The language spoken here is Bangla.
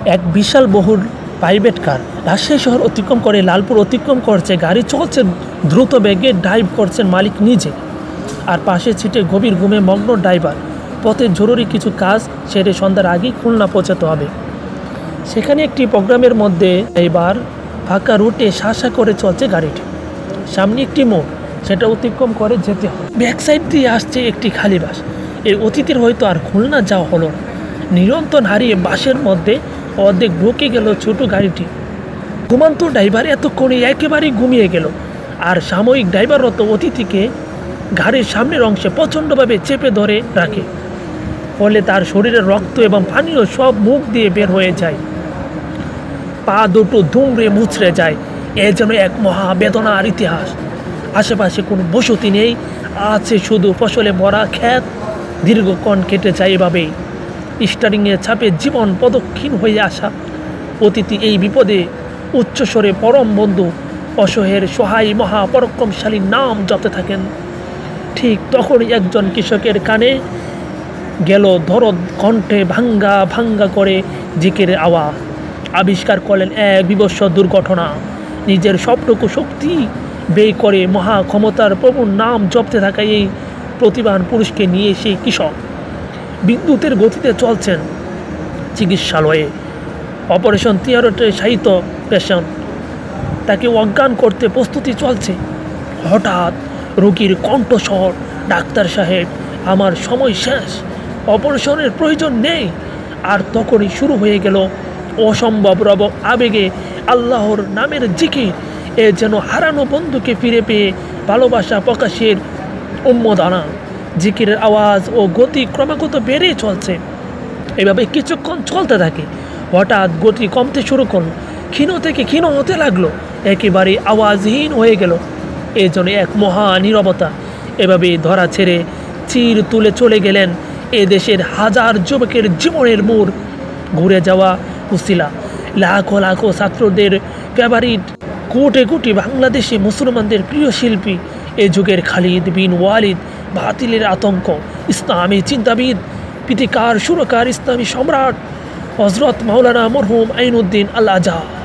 এক বিশাল বহুল প্রাইভেট কার রাজশাহী শহর অতিক্রম করে লালপুর অতিক্রম করছে। গাড়ি চলছে দ্রুত বেগে, ড্রাইভ করছেন মালিক নিজে, আর পাশে ছিটে গভীর ঘুমে মগ্ন ড্রাইভার। পথে জরুরি কিছু কাজ সেরে সন্ধ্যার আগেই খুলনা পৌঁছাতে হবে। সেখানে একটি প্রোগ্রামের মধ্যে এবার ফাঁকা রুটে শাসা করে চলছে গাড়িটি। সামনে একটি মোড়, সেটা অতিক্রম করে যেতে হয়। ব্যাক সাইড দিয়ে আসছে একটি খালি বাস। এই অতিথির হয়তো আর খুলনা যাওয়া হলো না। নিরন্তর হারিয়ে বাসের মধ্যে অর্ধেক ঢুকে গেল ছোট গাড়িটি। ঘুমান্ত ড্রাইভার এতক্ষণে একেবারেই ঘুমিয়ে গেল, আর সাময়িক ড্রাইভাররত অতিথিকে গাড়ির সামনের অংশে প্রচণ্ডভাবে চেপে ধরে রাখে। ফলে তার শরীরের রক্ত এবং পানীয় সব মুখ দিয়ে বের হয়ে যায়। পা দুটো দুমড়ে মুচড়ে যায়। এ যেন এক মহা বেদনার ইতিহাস। আশেপাশে কোনো বসতি নেই, আছে শুধু ফসলে ভরা ক্ষেত। দীর্ঘক্ষণ কেটে যায় এভাবেই। স্টারিংয়ের ছাপে জীবন প্রদক্ষিণ হয়ে আসা অতিথি এই বিপদে উচ্চস্বরে পরম বন্ধু অসহের সহায় মহাপরাক্রমশালীর নাম জপতে থাকেন। ঠিক তখনই একজন কৃষকের কানে গেল ধরদ কণ্ঠে ভাঙ্গা ভাঙ্গা করে জিকিরের আওয়াজ। আবিষ্কার করলেন এক বিভৎস দুর্ঘটনা। নিজের সবটুকু শক্তি ব্যয় করে মহা ক্ষমতার প্রভুর নাম জপতে থাকা এই প্রতিভান পুরুষকে নিয়ে সেই কৃষক বিদ্যুতের গতিতে চলছেন চিকিৎসালয়ে। অপারেশন থিয়েটারে শায়িত পেশেন্ট, তাকে অজ্ঞান করতে প্রস্তুতি চলছে। হঠাৎ রোগীর কণ্ঠস্বর, ডাক্তার সাহেব, আমার সময় শেষ, অপারেশনের প্রয়োজন নেই। আর তখনই শুরু হয়ে গেল অসম্ভব রব আবেগে আল্লাহর নামের জিকির। এ যেন হারানো বন্ধুকে ফিরে পেয়ে ভালোবাসা প্রকাশের উন্মাদনা। জিকিরের আওয়াজ ও গতি ক্রমাগত বেড়েই চলছে। এভাবে কিছুক্ষণ চলতে থাকে। হঠাৎ গতি কমতে শুরু করল, ক্ষীণ থেকে ক্ষীণ হতে লাগলো, একেবারে আওয়াজহীন হয়ে গেল। এ যেন এক মহা নীরবতা। এভাবে ধরা ছেড়ে চির তুলে চলে গেলেন এ দেশের হাজার যুবকের জীবনের মোড় ঘুরে যাওয়া উসিলা। লাখো লাখো ছাত্রদের ফেভারিট, কোটি কোটি বাংলাদেশি মুসলমানদের প্রিয় শিল্পী, এ যুগের খালিদ বিন ওয়ালিদ, বাতিলের আতঙ্ক, ইসলামী চিন্তাবিদ, পিতিকার সুরকার, ইসলামী সম্রাট হজরত মাওলানা মরহুম আইনুদ্দিন আল আজহার।